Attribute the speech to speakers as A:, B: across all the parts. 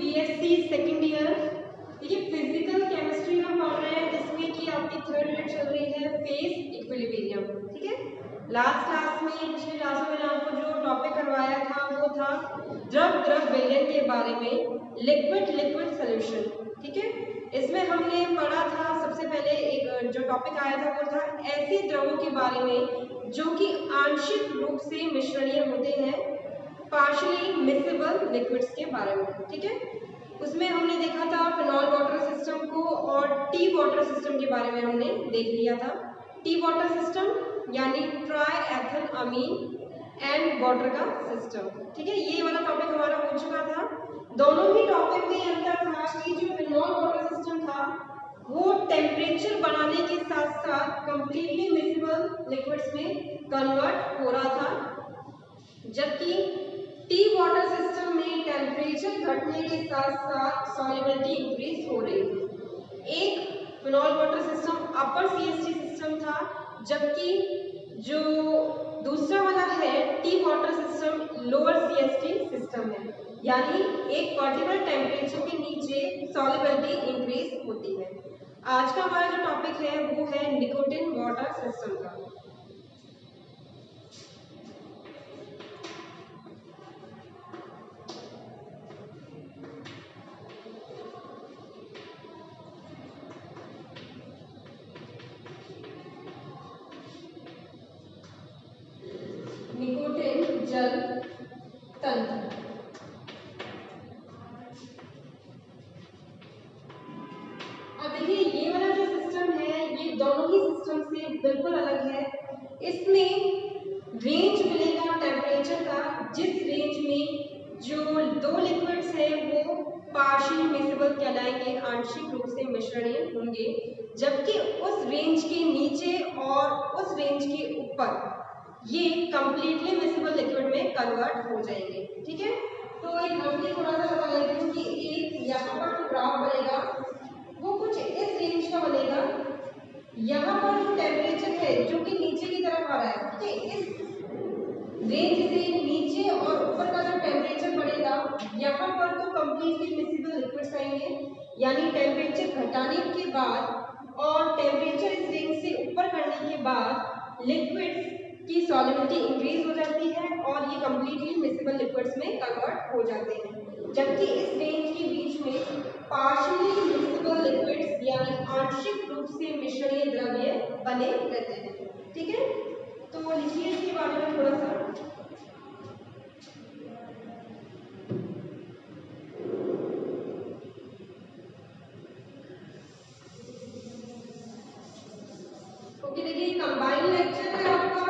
A: BSc second year. देखिए physical chemistry में पढ़ रहे हैं जिसमें कि आपकी थर्ड ईयर चल रही है फेस इक्विलिब्रियम। ठीक है, लास्ट क्लास में पिछले क्लास में आपको जो टॉपिक करवाया था वो था द्रव द्रव विलयन के बारे में, लिक्विड लिक्विड सॉल्यूशन। ठीक है, इसमें हमने पढ़ा था सबसे पहले एक जो टॉपिक आया था वो था ऐसे द्रवों के बारे में जो कि आंशिक रूप से मिश्रणीय होते हैं, पार्शियली मिक्सेबल लिक्विड्स के बारे में। ठीक है, उसमें हमने देखा था फिनॉल वाटर सिस्टम को और टी वाटर सिस्टम के बारे में हमने देख लिया था। टी वाटर सिस्टम यानी tri ethyl amine and water का सिस्टम। ठीक है, ये वाला टॉपिक हमारा हो चुका था। दोनों ही टॉपिक में अंतर था कि जो फिनॉल वाटर सिस्टम था वो टेम्परेचर बढ़ाने के साथ साथ कंप्लीटली मिक्सेबल लिक्विड्स में कन्वर्ट हो रहा था, जबकि टी वाटर सिस्टम में टेम्परेचर घटने के साथ साथ सॉल्युबिलिटी इंक्रीज हो रही थी। एक फिनॉल वाटर सिस्टम अपर सीएसटी सिस्टम था, जबकि जो दूसरा वाला है T water system lower CST system है, यानी एक पर्टिकुलर टेम्परेचर के नीचे सॉल्युबिलिटी इंक्रीज होती है। आज का हमारा जो टॉपिक है वो है निकोटिन वाटर सिस्टम का। निकोटिन जल तंत्र। अब देखिए ये वाला जो सिस्टम है ये दोनों ही सिस्टम से बिल्कुल अलग है। इसमें रेंज मिलेगा टेम्परेचर का, जिस रेंज में जो दो लिक्विड्स है वो पार्शियल मिक्सेबल कहलाएंगे, आंशिक रूप से मिश्रणीय होंगे, जबकि उस रेंज के नीचे और उस रेंज के ऊपर ये कंप्लीटली मिक्सेबल लिक्विड में कन्वर्ट हो जाएंगे। ठीक है, तो एक रफली थोड़ा सा बता देती हूँ कि एक यहाँ पर जो ग्राफ बनेगा वो कुछ इस रेंज का बनेगा। यहाँ पर जो टेम्परेचर है जो कि नीचे की तरफ आ रहा है, ठीक है, इस रेंज से नीचे और ऊपर का जो टेम्परेचर बढ़ेगा यहाँ पर तो कंप्लीटली मिक्सेबल लिक्विड्स आएंगे, यानी टेम्परेचर घटाने के बाद और टेम्परेचर इस रेंज से ऊपर करने के बाद लिक्विड्स की सॉल्युबिलिटी इंक्रीज हो जाती है और ये कंप्लीटली मिक्सेबल लिक्विड्स में कन्वर्ट हो जाते हैं, जबकि इस रेंज के बीच में पार्शियली मिक्सेबल लिक्विड्स यानी आंशिक रूप से मिश्रणीय द्रव्य बने रहते हैं। ठीक है, तो लिखिए इसके बारे में थोड़ा सा। ओके, देखिए कंबाइंड लेक्चर है आपका,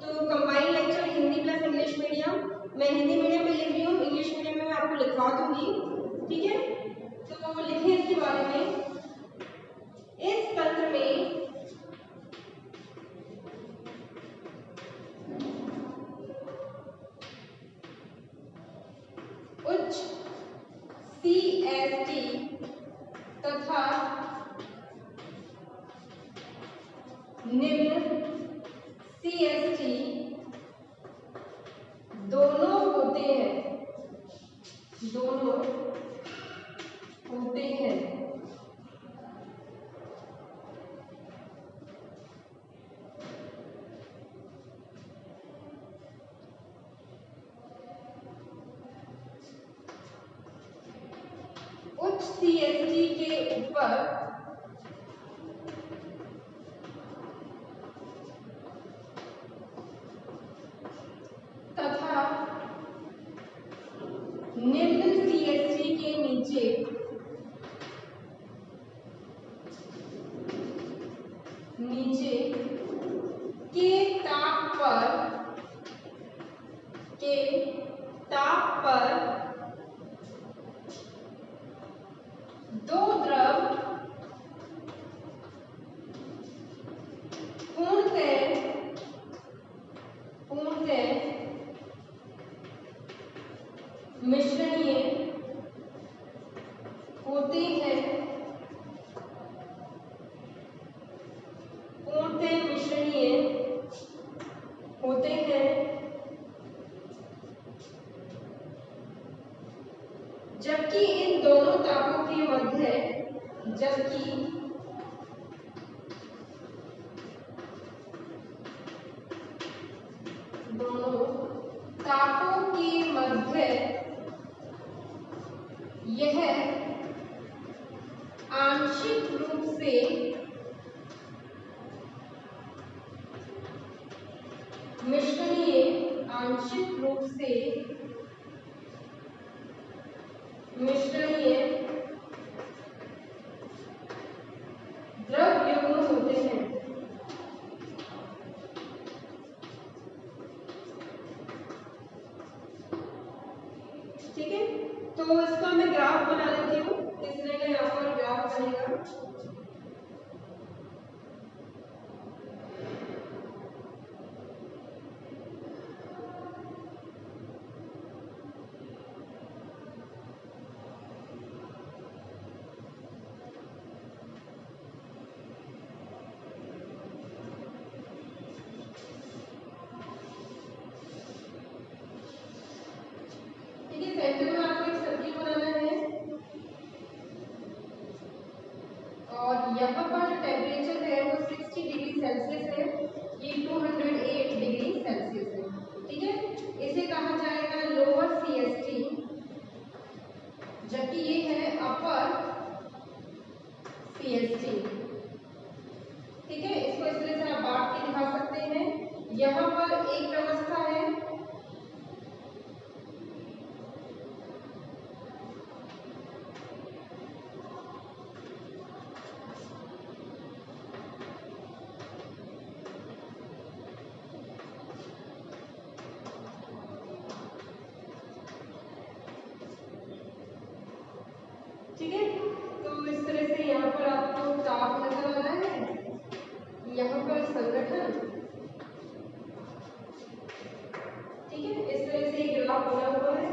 A: तो combined lecture Hindi plus English medium. मैं हिंदी मीडियम में लिख रही हूँ, इंग्लिश मीडियम में मैं आपको लिखवा दूंगी। ठीक है, तो लिखिए इसके बारे में। इस तंत्र में उच्च सीएसटी तथा निम्न सीएसटी दोनों होते हैं, दोनों होते हैं। उच्च सीएसटी के ऊपर तथा निम्न सीएसटी के नीचे के ताप पर दो द्रव पूर्णतः मिश्रणीय होते हैं, पूर्णतः जबकि दोनों तापों के मध्य यह आंशिक रूप से मिश्रणीय द्रव युग्म होते हैं। ठीक है, तो इसका मैं ग्राफ बना लेती हूँ। इस तरह का यहाँ पर ग्राफ बनेगा। सेंटर में आपको एक सर्किल बनाना है और यहाँ पर जो टेम्परेचर है वो 60 डिग्री सेल्सियस है, ये 208 डिग्री सेल्सियस है। ठीक है, इसे कहा जाएगा लोअर CST, जबकि ये है अपर CST। ठीक है, इसको इस तरह से आप बांट के दिखा सकते हैं। यहाँ पर एक व्यवस्था है ठीक है, तो इस तरह से यहाँ पर आपको ताप नजर आ रहा है, यहाँ पर संगठन। ठीक है, इस तरह से ग्राफ बना हुआ है।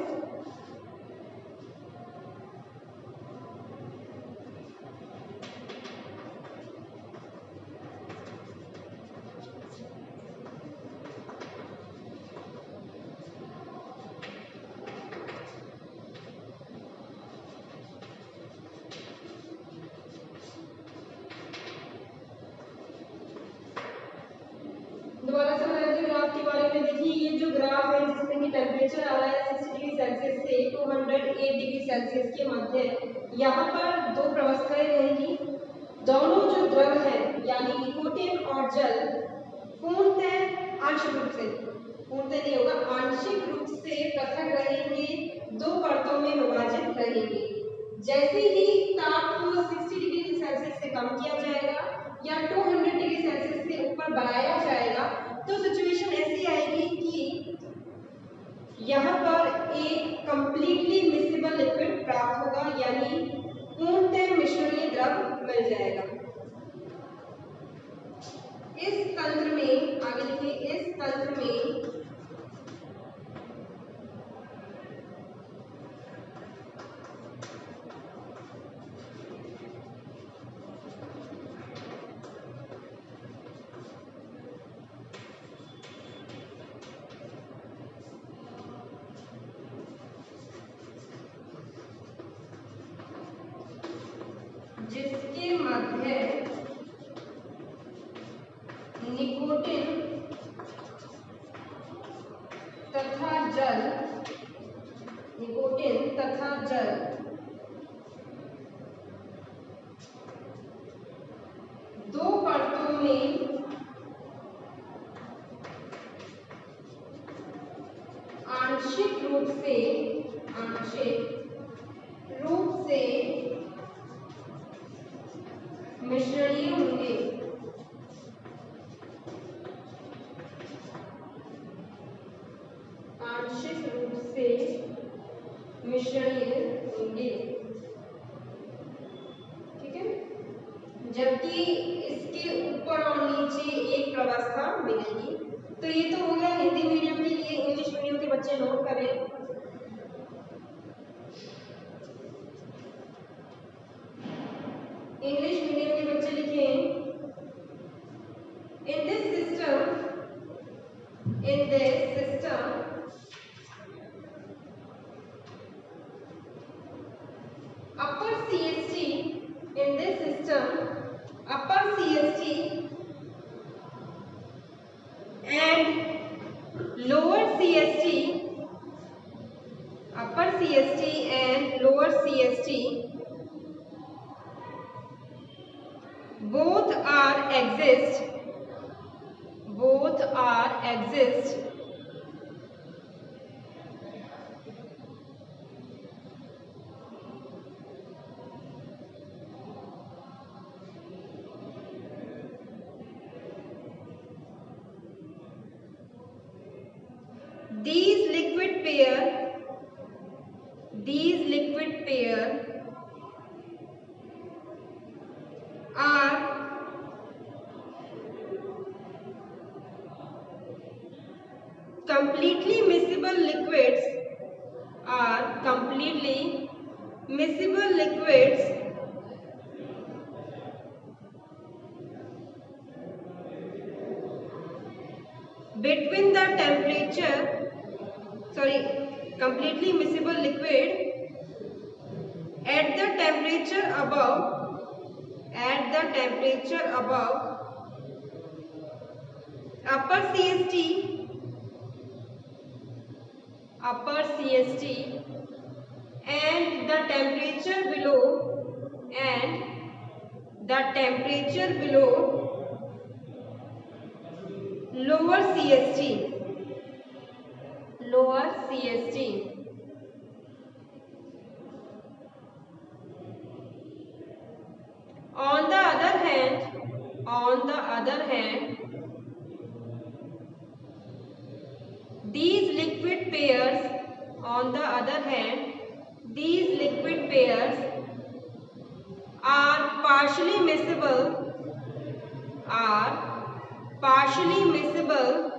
A: दोबारा से बता दें ग्राफ के बारे में। देखिए, ये जो ग्राफ है जिसमें कि टेम्परेचर आ रहा है 60 डिग्री सेल्सियस से 208 डिग्री सेल्सियस के मध्य, यहाँ पर दो व्यवस्थाएं रहेंगी। दोनों जो द्रव हैं यानी निकोटीन और जल पूर्णतः आंशिक रूप से, पूर्णतः नहीं होगा, आंशिक रूप से पृथक रहेंगे, दो परतों में विभाजित रहेंगे। जैसे ही ताप को 60 डिग्री सेल्सियस से कम किया जाएगा या 200 डिग्री सेल्सियस से ऊपर बढ़ाया जाएगा, तो सिचुएशन ऐसी आएगी कि यहाँ पर एक कंप्लीटली मिक्सेबल लिक्विड प्राप्त होगा, यानी पूर्णतः मिश्रणीय द्रव मिल जाएगा। इस तंत्र में आगे देखिए, इस तंत्र में जिसके मध्य निकोटीन तथा जल, निकोटीन तथा जल दो परतों में आंशिक रूप से मिश्रणीय होंगे। आंशिक रूप से मिश्रणीय होंगे। ठीक है, जबकि इसके ऊपर और नीचे एक व्यवस्था मिलेगी। तो ये तो हो गया हिंदी मीडियम के लिए। इंग्लिश मीडियम के बच्चे नोट करें। इंग्लिश मीडियम के बच्चे लिखें, in this system upper CST, in this both are exist, both are exist these liquid pair, these liquid pair are completely miscible liquids, are completely miscible liquids between the temperature, completely miscible liquid at the temperature above, at the temperature above upper CST, upper CST and the temperature below, and the temperature below lower CST, lower CST. On the other hand, on the other hand, these liquid pairs, on the other hand, these liquid pairs are partially miscible, are partially miscible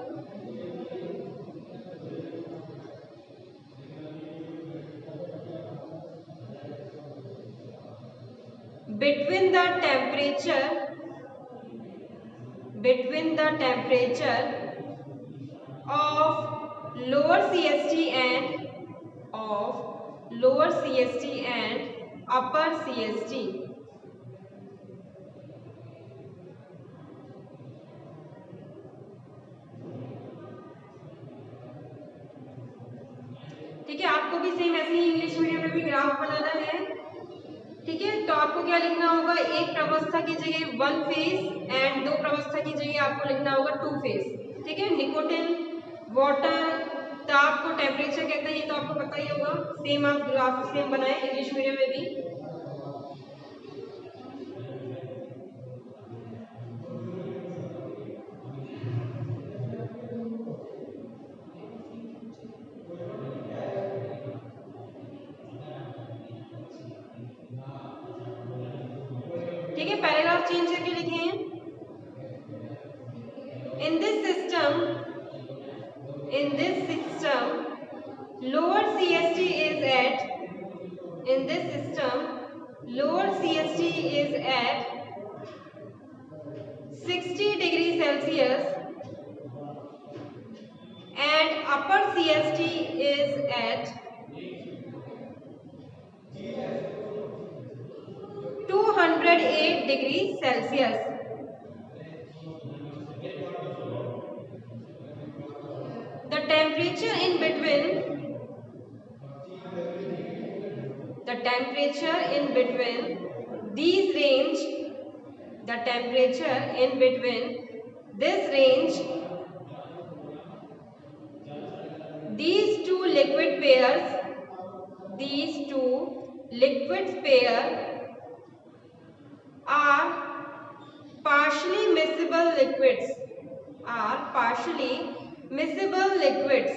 A: between the temperature, between the temperature of lower CST and of lower CST and upper CST. ठीक है, आपको भी same ऐसे ही English medium में भी graph बनाना है। ठीक है, तो आपको क्या लिखना होगा, एक प्रवस्था की जगह वन फेज एंड दो प्रवस्था की जगह आपको लिखना होगा टू फेज। ठीक है, निकोटिन, वाटर, ताप को टेम्परेचर कहते हैं, ये तो आपको पता ही होगा। सेम आप ग्राफ सेम बनाए इंग्लिश मीडियम में भी। ठीक है, पैराग्राफ चेंज करके लिखे हैं। In this system, in this system lower CST is at, in this system lower CST is at 60 degrees Celsius and upper CST is at 208 degrees Celsius. The temperature in between, the temperature in between these range, the temperature in between this range, these two liquid pairs, these two liquid pairs are partially miscible liquids, are partially miscible liquids.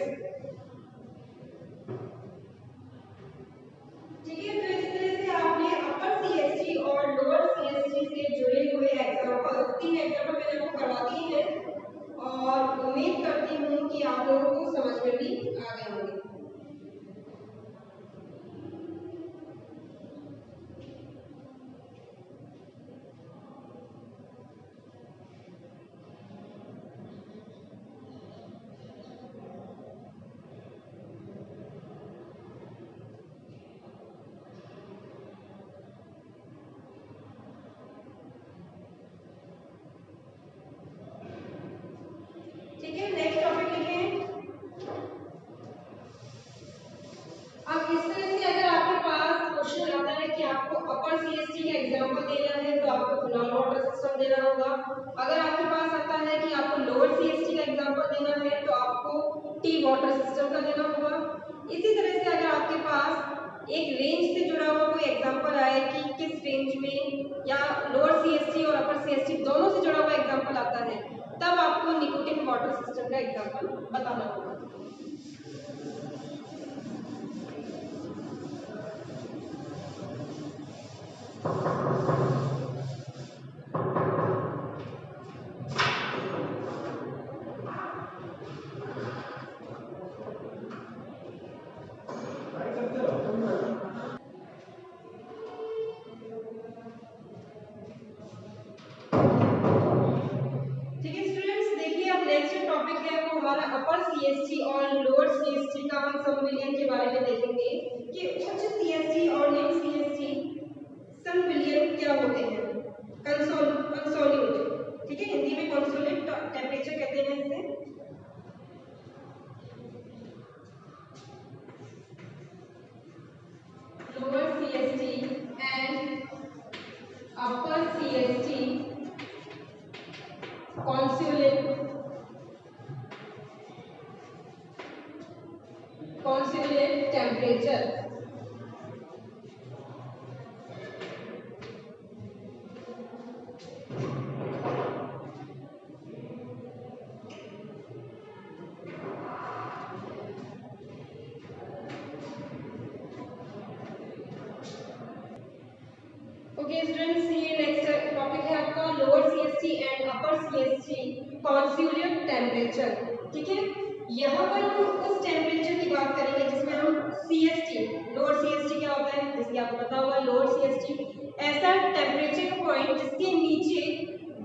A: ठीक है, तो इस तरह से आपने अपर CST और lower CST से जुड़े हुए एग्जांपल, तीन एग्जांपल मैंने आपको करवा दिए हैं और उम्मीद करती हूँ कि आप लोगों को समझ में भी आ गए होंगे। देना होगा। अगर आपके पास आता है कि आपको लोअर CST का एग्जांपल देना है तो आपको टी वाटर सिस्टम का देना होगा। इसी तरह से अगर आपके पास एक रेंज से जुड़ा हुआ कोई एग्जांपल आए कि किस रेंज में या लोअर CST और अपर CST दोनों से जुड़ा हुआ एग्जांपल आता है, तब आपको निकोटिन वाटर सिस्टम का एग्जांपल बताना होगा। अपर CST और लोअर CST का हम समविलियन के बारे में देखेंगे कि उच्च CST और निम्न CST समविलियन क्या होते हैं। कंसोल्यूट, ठीक है, हिंदी में कंसोल्यूट टेम्परेचर कहते हैं इसे। Lower CST and upper CST consolidate temperature। Okay students, ये नेक्स्ट टॉपिक है आपका lower CST and upper CST consolute temperature. ठीक है, यहाँ पर हम उस टेम्परेचर की बात करेंगे जिसमें हम CST, लोअर CST क्या होता है जैसे आपको पता होगा। लोअर CST ऐसा टेम्परेचर का पॉइंट जिसके नीचे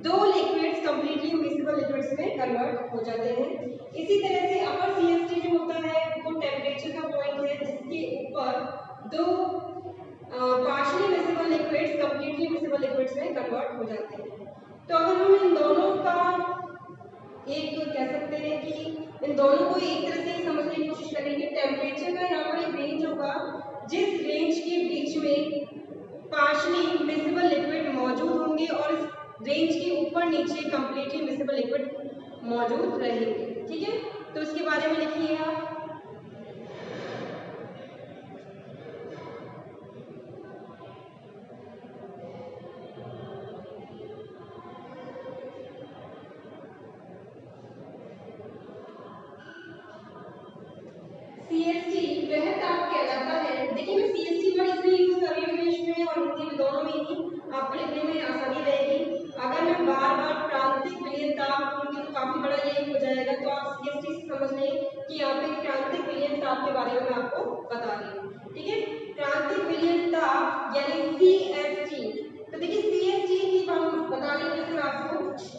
A: दो लिक्विड्स कंप्लीटली मिक्सिबल लिक्विड्स में कन्वर्ट हो जाते हैं। इसी तरह से अपर CST जो होता है वो टेम्परेचर का पॉइंट है जिसके ऊपर दो पार्शियली मिक्सिबल लिक्विड्स कंप्लीटली मिक्सिबल लिक्विड्स में कन्वर्ट हो जाते हैं। तो अगर हम इन दोनों का एक कह सकते हैं कि इन दोनों को एक तरह से समझने की कोशिश करेंगे। टेम्परेचर का यहाँ पर एक रेंज होगा जिस रेंज के बीच में पार्शियली मिक्सिबल लिक्विड मौजूद होंगे और इस रेंज के ऊपर नीचे कंप्लीटली मिक्सिबल लिक्विड मौजूद रहेंगे। ठीक है, तो इसके बारे में लिखिए आप। CST वह ताप कहलाता है। देखिए मैं CST वर्ड इसलिए यूज कर रही हूँ इंग्लिश में और हिंदी में दोनों में ही, आपको लिखने में आसानी रहेगी। अगर मैं बार बार क्रांतिक विलयन ताप कहूँगी तो काफी बड़ा ये हो जाएगा, तो आप CST से समझ लें कि यहाँ पे क्रांतिक विलयन ताप के बारे में मैं आपको बता रही हूँ। ठीक है, क्रांतिक विलयन ताप यानी CST। तो देखिए CST की हम बता रही हूँ आपको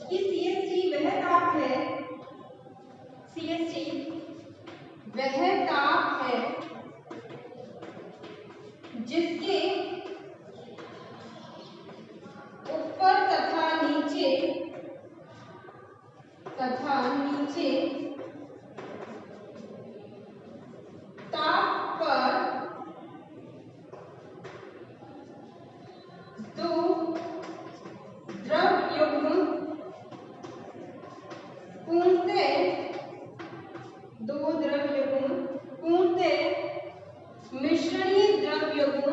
A: कि CST वह ताप है, CST वह ताप है जिसके ऊपर तथा नीचे ताप पर दो द्रव युग्म पूर्णतः मिश्रणीय द्रव युग्म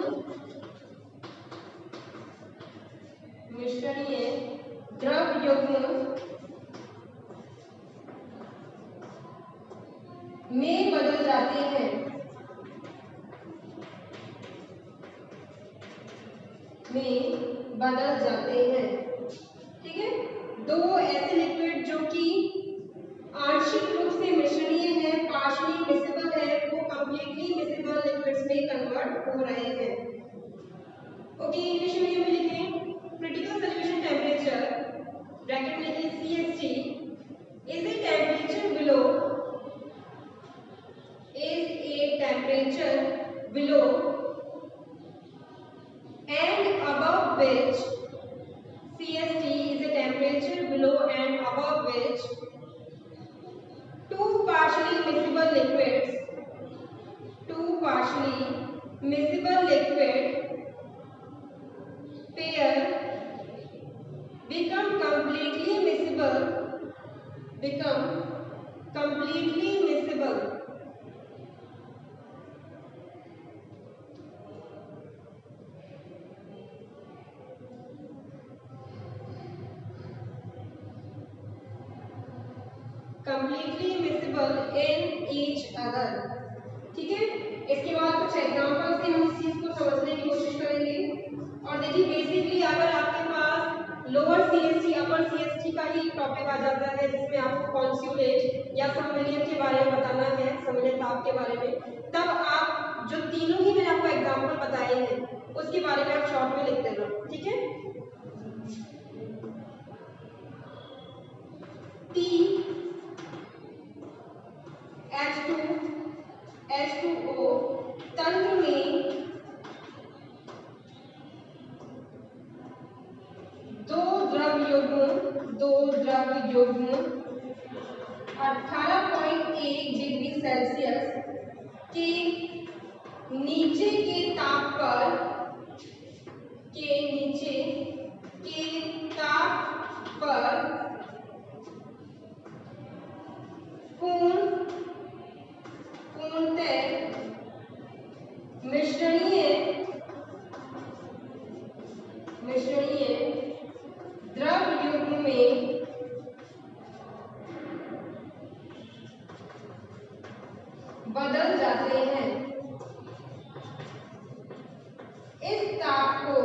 A: में बदल जाते हैं। ठीक है, दो ऐसे लिक्विड जो कि आंशिक रूप से मिश्रणीय है, पार्शियली मिक्सिबल है, वो कंप्लीटली मिक्सिबल लिक्विड्स में कन्वर्ट हो रहे हैं। ओके, इंग्लिश मीडियम में लिखें क्रिटिकल सॉल्यूशन टेम्परेचर ब्रैकेट में लिखें CST is a temperature below and above which CST is a temperature below and above which two partially miscible liquids pair become completely miscible, become completely miscible, completely miscible in each other। ठीक है, इसके बाद कुछ example से हम इस चीज को समझने की कोशिश करेंगे। और देखिए बेसिकली अगर आपके पास लोअर सीएसटी अपर सीएसटी का ही टॉपिक आ जाता है जिसमें आपको कॉन्सुलेट या सम्मिलियन के बारे में बताना है, सम्मिलियन ताप के बारे में, तब आप जो तीनों ही मैंने आपको एग्जांपल बताए हैं उसके बारे में आप शॉर्ट में लिख देना। ठीक है, T H2O तंत्र में दो द्रव युग्म 18.1 डिग्री सेल्सियस के नीचे के ताप पर पूर्णतः मिश्रणीय द्रव युग्म में बदल जाते हैं। इस ताप को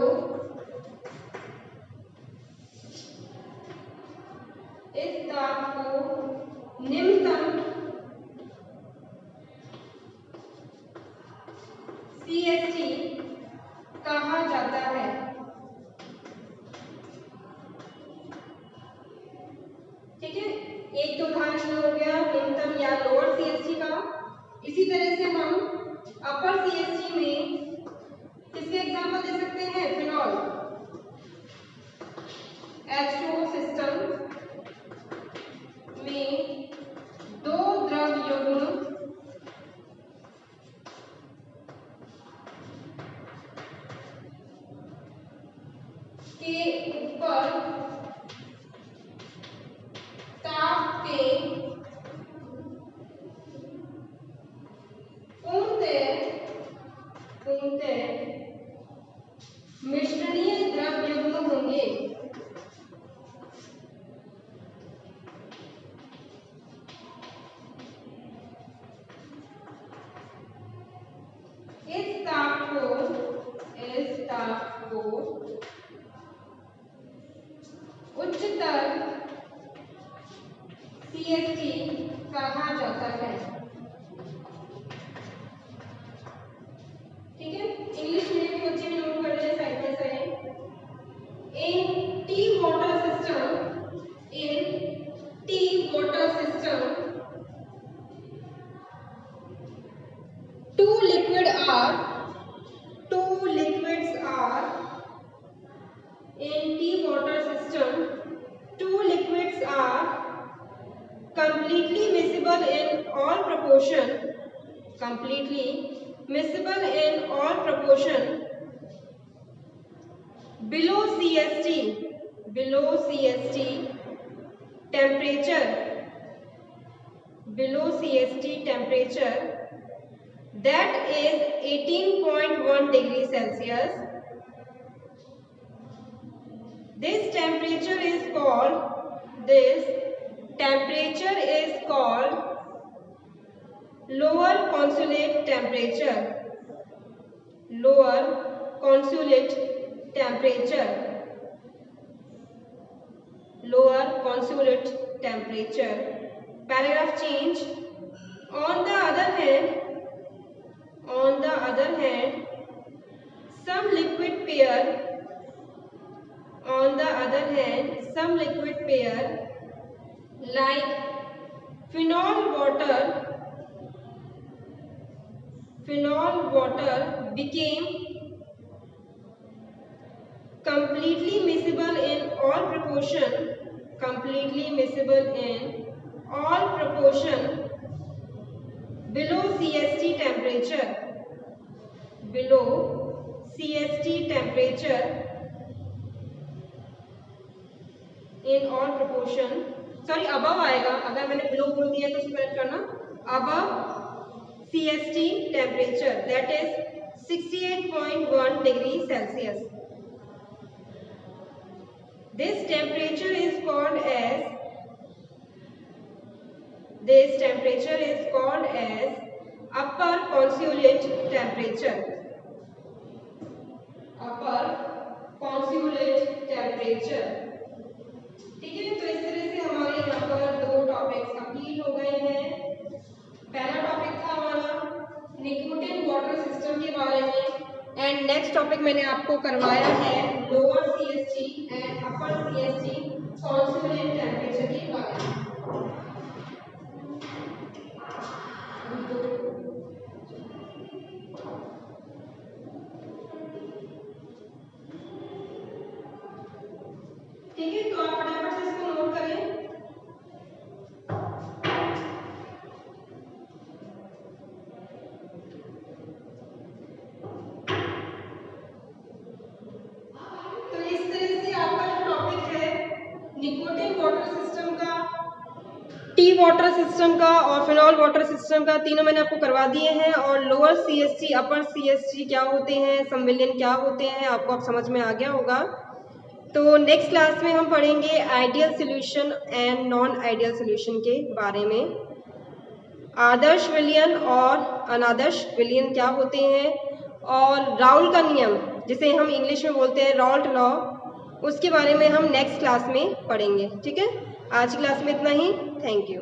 A: निम्नतम सीएसटी कहा जाता है। ठीक है, एक तो उदाहरण हो गया निम्नतम या लोअर सीएसटी का। इसी तरह से हम अपर सीएसटी में किसके एग्जांपल दे सकते हैं? फिनॉल H2O सिस्टम में दो द्रव युग्म के ऊपर ताप के पूर्णतः मिश्रणीय द्रव युग्म होंगे। इस ताप को उच्चतर सीएसटी कहा जाता है। ठीक है, इंग्लिश मीडियम के बच्चे भी नोट कर रहे हैं side by side. In T water system two liquids are in tea water system, two liquids are completely miscible in all proportion, below CST temperature that is 18.1 degree Celsius. This temperature is called lower consolate temperature. Paragraph change. On the other hand, some liquid pair like phenol water became completely miscible in all proportion below CST temperature in all proportion, sorry above आएगा, अगर मैंने below बोल दिया तो correct करना, above CST temperature, that is 68.1 degree Celsius. This temperature is called as upper consolidate temperature. Upper consolidate temperature. ठीक है, तो इस तरह से हमारे यहाँ पर दो टॉपिक्स कंप्लीट हो गए हैं। पहला टॉपिक था हमारा निकोटिन वाटर सिस्टम के बारे में, एंड नेक्स्ट टॉपिक मैंने आपको करवाया है lower CST and upper CST consolidate temperature के बारे में। ठीक है, तो आप फटाफट से इसको नोट करें। तो इस तरह से आपका जो टॉपिक है निकोटिन वाटर सिस्टम का, टी वाटर सिस्टम का और फिनॉल वाटर सिस्टम का, तीनों मैंने आपको करवा दिए हैं। और लोअर CST अपर CST क्या होते हैं, संविलियन क्या होते हैं, आपको अब समझ में आ गया होगा। तो नेक्स्ट क्लास में हम पढ़ेंगे ideal solution and non ideal solution के बारे में। आदर्श विलयन और अनादर्श विलयन क्या होते हैं, और राउल का नियम जिसे हम इंग्लिश में बोलते हैं राउल्ट लॉ, उसके बारे में हम नेक्स्ट क्लास में पढ़ेंगे। ठीक है, आज की क्लास में इतना ही। Thank you.